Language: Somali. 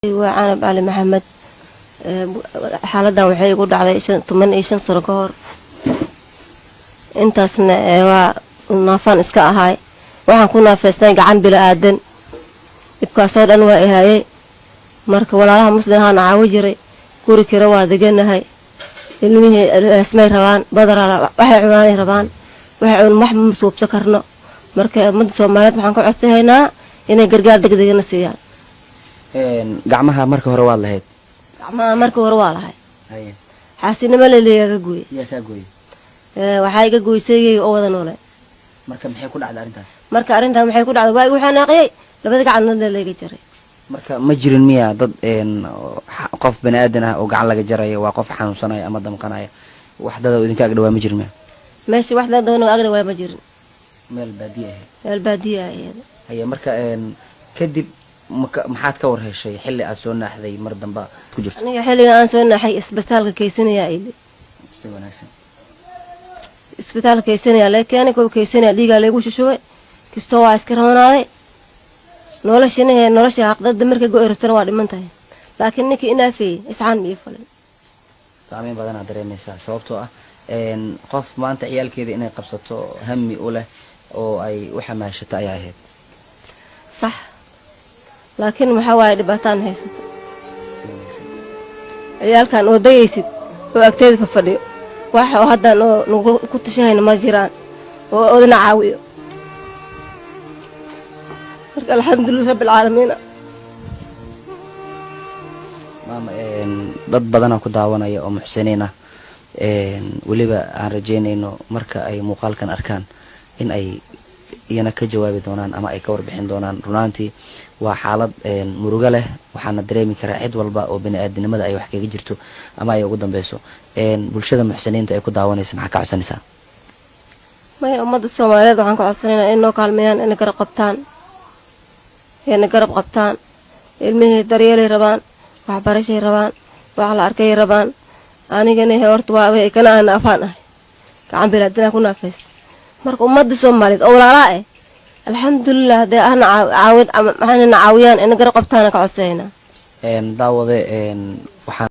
وأنا علي محمد حالدا waxay igu dhacday 15 sano ka hor intaasna waa naafan iska ahay waxaan ku naafeystay gacan bila aadan ibkaas oo dhan waa ihayay marka walaalaha muslimaan caawi jiray guri kira waa deganahay ilmihii ismay rabaan badara waxay cunaan rabaan waxay wax masuubsa karno marka umada Soomaaliyeed waxaan ku codsanaynaa inay gargaar degdeg ah siiyaan gacmaha marka hore waa lahayd gacmaha marka hore waa lahayd xaasinimo leeyahay gooy yaa ka gooy waxay iga gooysay oo wada noolay marka maxay ku dhacday arintaas marka arintan waxay ku dhacday waa waxaan aqiyay labada gacanood leeyahay jaray marka ma jirin miya dad qof bani aadan ah oo gacan laga jarayo waa qof xanuunsanaya ama damqanaya wax dad oo idinka agdhawaa ma jirin miya meeshii wax dad oo agdhawaa ma jirin meel baadiye ah haya marka kadib maxaad ka war heshay xilli aad soo naaxday mar damba ku jirto aniga xilliga aan soo naaxay isbitaalka kaysanaya si wanaagsan isbitaalka kaysanaya laakiin aniga kaysanaya dhiiga lagu shushuway kisto waa iska roonaaday nolosha aqdada markay go'irtana waa dhimantahay laakiin ninkii inaafay isxaan mi falay saameyn badan aad dareemaysaa sababtoo ah qof maanta ciyaalkeeda inay qabsato hammi u leh oo ay waxa maashata ay ahayd صح لكن waxa way dhibaataan haysato ciyaalkan oo dayaysid oo agteeda fadhiyo waxa hadda nagu ku tashahayna ma jiraan oo odna caawiyo marka alxamdulillah rabbil caalamiin maama dad badan ku daawanaya oo muxsiniina waliba aan rajeynayno marka ay muuqaalkan arkaan in ay iyana ka jawaabi doonaan ama ay ka warbixin doonaan runaantii waa xaalad muruga leh waxaana dareemi karaa cid walba oo bani aadanimada ay wax kaga jirto ama ay ugu dambayso bulshada muxsiniinta ay ku daawanaysa maxaa ka codsanaysaa may umada Soomaaliyeed waxaan ka codsanaynaa in noo kaalmeeyaan in garab qabtaan ilmihii daryeelay rabaan waxbarashay rabaan wax la arkay rabaan anigana horta waa way kana aan afaan ah gacan bilaadana ku naafeystay marka umada Soomaaliyeed oo walaalaha alxamdulillah de ana caawid ama maxaan caawiyaan in garab qabtaan ka codsanayna daawade waxaan